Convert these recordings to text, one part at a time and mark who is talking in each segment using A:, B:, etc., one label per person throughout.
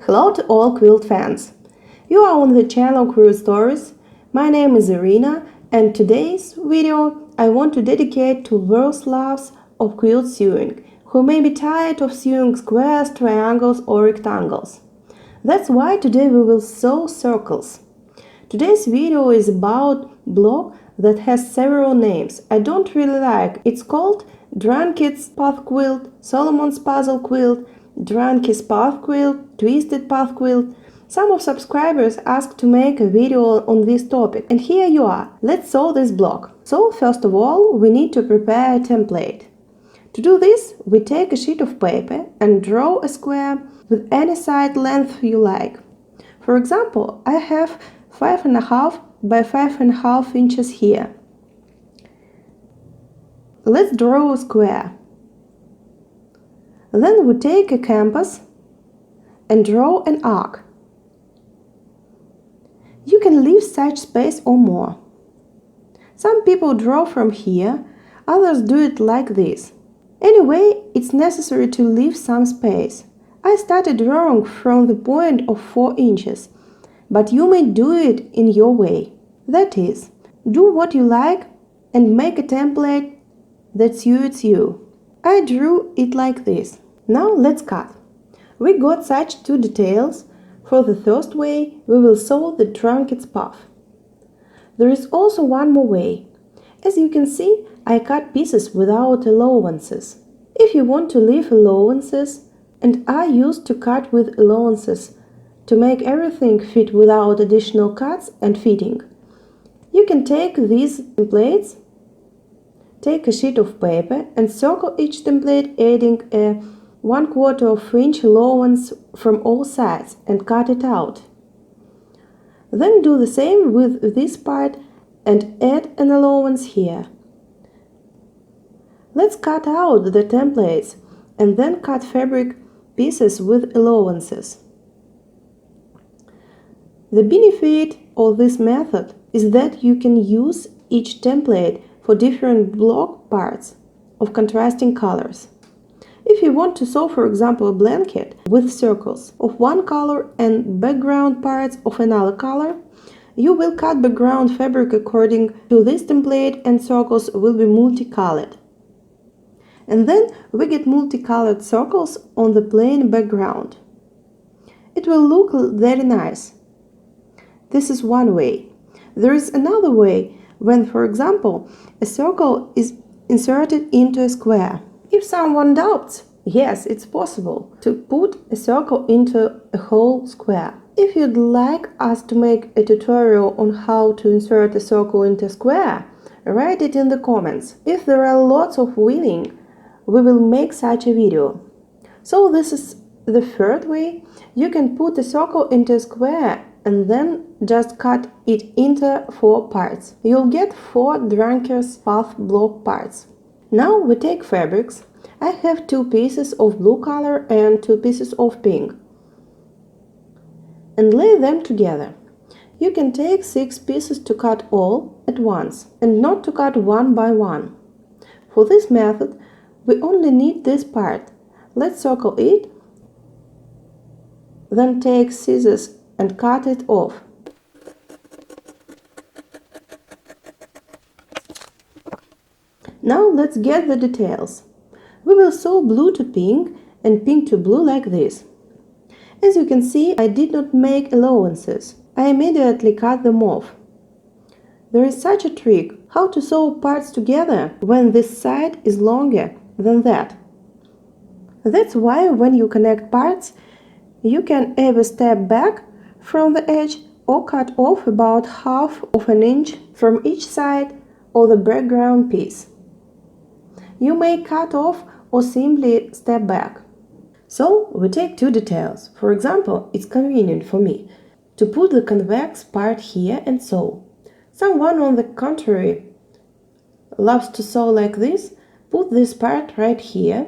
A: Hello to all quilt fans! You are on the channel Quilt Stories. My name is Irina, and today's video I want to dedicate to those lovers of quilt sewing who may be tired of sewing squares, triangles or rectangles. That's why today we will sew circles. Today's video is about block that has several names I don't really like. It's called Drunkard's Path Quilt, Solomon's Puzzle Quilt, Drunkard's Path Quilt, Twisted Path Quilt. Some of subscribers asked to make a video on this topic, and here you are. Let's sew this block. So first of all, we need to prepare a template. To do this, we take a sheet of paper and draw a square with any side length you like. For example, I have 5.5 by 5.5 inches here. Let's draw a square. Then we take a compass and draw an arc. You can leave such space or more. Some people draw from here, others do it like this. Anyway, it's necessary to leave some space. I started drawing from the point of 4 inches, but you may do it in your way. That is, do what you like and make a template that suits you. I drew it like this. Now let's cut. We got such two details. For the first way, we will sew the Drunkard's path. There is also one more way. As you can see, I cut pieces without allowances. If you want to leave allowances, and I used to cut with allowances to make everything fit without additional cuts and fitting, you can take these templates, take a sheet of paper and circle each template, adding a 1/4 inch allowance from all sides and cut it out. Then do the same with this part and add an allowance here. Let's cut out the templates and then cut fabric pieces with allowances. The benefit of this method is that you can use each template for different block parts of contrasting colors. If you want to sew, for example, a blanket with circles of one color and background parts of another color, you will cut background fabric according to this template and circles will be multicolored. And then we get multicolored circles on the plain background. It will look very nice. This is one way. There is another way when, for example, a circle is inserted into a square. If someone doubts, yes, it's possible to put a circle into a whole square. If you'd like us to make a tutorial on how to insert a circle into a square, write it in the comments. If there are lots of willing, we will make such a video. So this is the third way. You can put a circle into a square and then just cut it into 4 parts. You'll get 4 Drunkard's Path block parts. Now we take fabrics. I have 2 pieces of blue color and 2 pieces of pink, and lay them together. You can take 6 pieces to cut all at once and not to cut one by one. For this method, we only need this part. Let's circle it, then take scissors and cut it off. Now let's get the details. We will sew blue to pink and pink to blue like this. As you can see, I did not make allowances. I immediately cut them off. There is such a trick how to sew parts together when this side is longer than that. That's why when you connect parts, you can either step back from the edge or cut off about 1/2 inch from each side of the background piece. You may cut off or simply step back. So we take 2 details. For example, it's convenient for me to put the convex part here and sew. Someone on the contrary loves to sew like this. Put this part right here.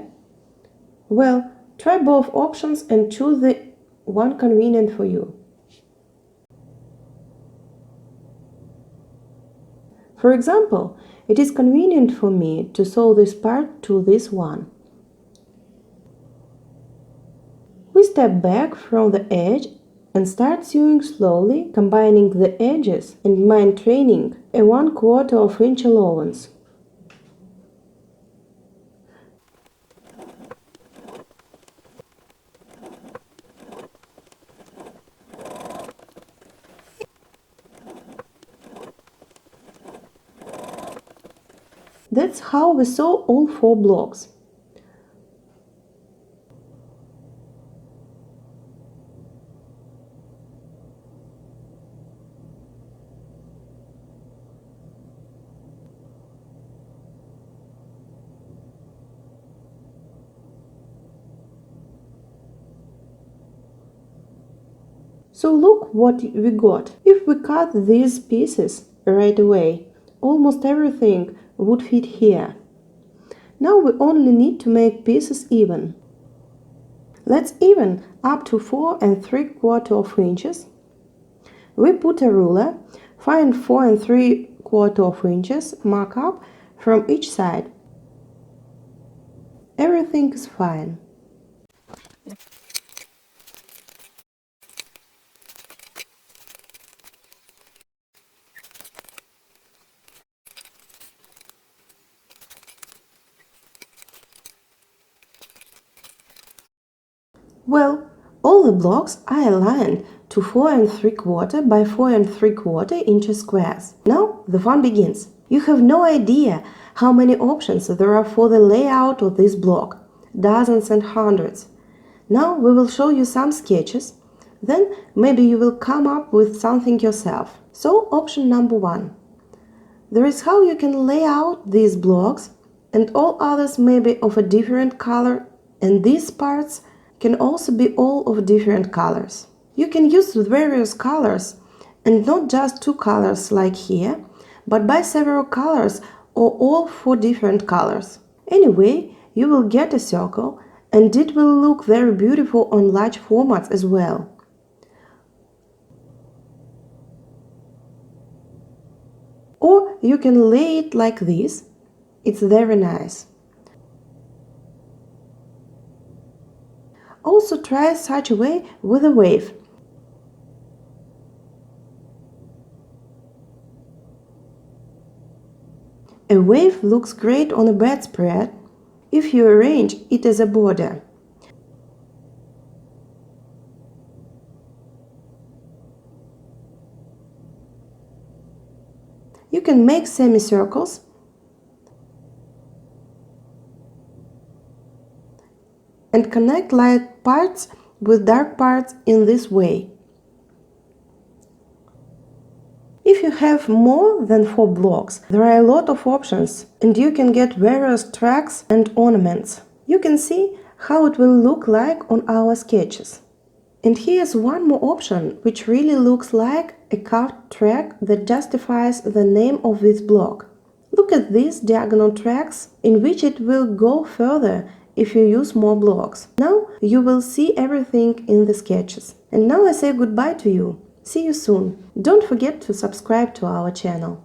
A: Well, try both options and choose the one convenient for you. For example, it is convenient for me to sew this part to this one. We step back from the edge and start sewing slowly, combining the edges and maintaining a 1/4 inch allowance. That's how we sew all 4 blocks. So look what we got. If we cut these pieces right away, almost everything would fit here. Now we only need to make pieces even. Let's even up to 4 3/4 inches. We put a ruler, find 4 3/4 inches, mark up from each side. Everything is fine. Well, all the blocks are aligned to 4 3/4 by 4 3/4 inches squares. Now the fun begins. You have no idea how many options there are for the layout of this block. Dozens and hundreds. Now we will show you some sketches. Then maybe you will come up with something yourself. So option number 1. There is how you can lay out these blocks, and all others may be of a different color, and these parts can also be all of different colors. You can use various colors, and not just 2 colors like here, but buy several colors or all 4 different colors. Anyway, you will get a circle, and it will look very beautiful on large formats as well. Or you can lay it like this. It's very nice. Also try such a way with a wave. A wave looks great on a bedspread if you arrange it as a border. You can make semicircles and connect light parts with dark parts in this way. If you have more than 4 blocks, there are a lot of options, and you can get various tracks and ornaments. You can see how it will look like on our sketches. And here's one more option, which really looks like a carved track that justifies the name of this block. Look at these diagonal tracks, in which it will go further if you use more blocks. Now you will see everything in the sketches. And now I say goodbye to you. See you soon. Don't forget to subscribe to our channel.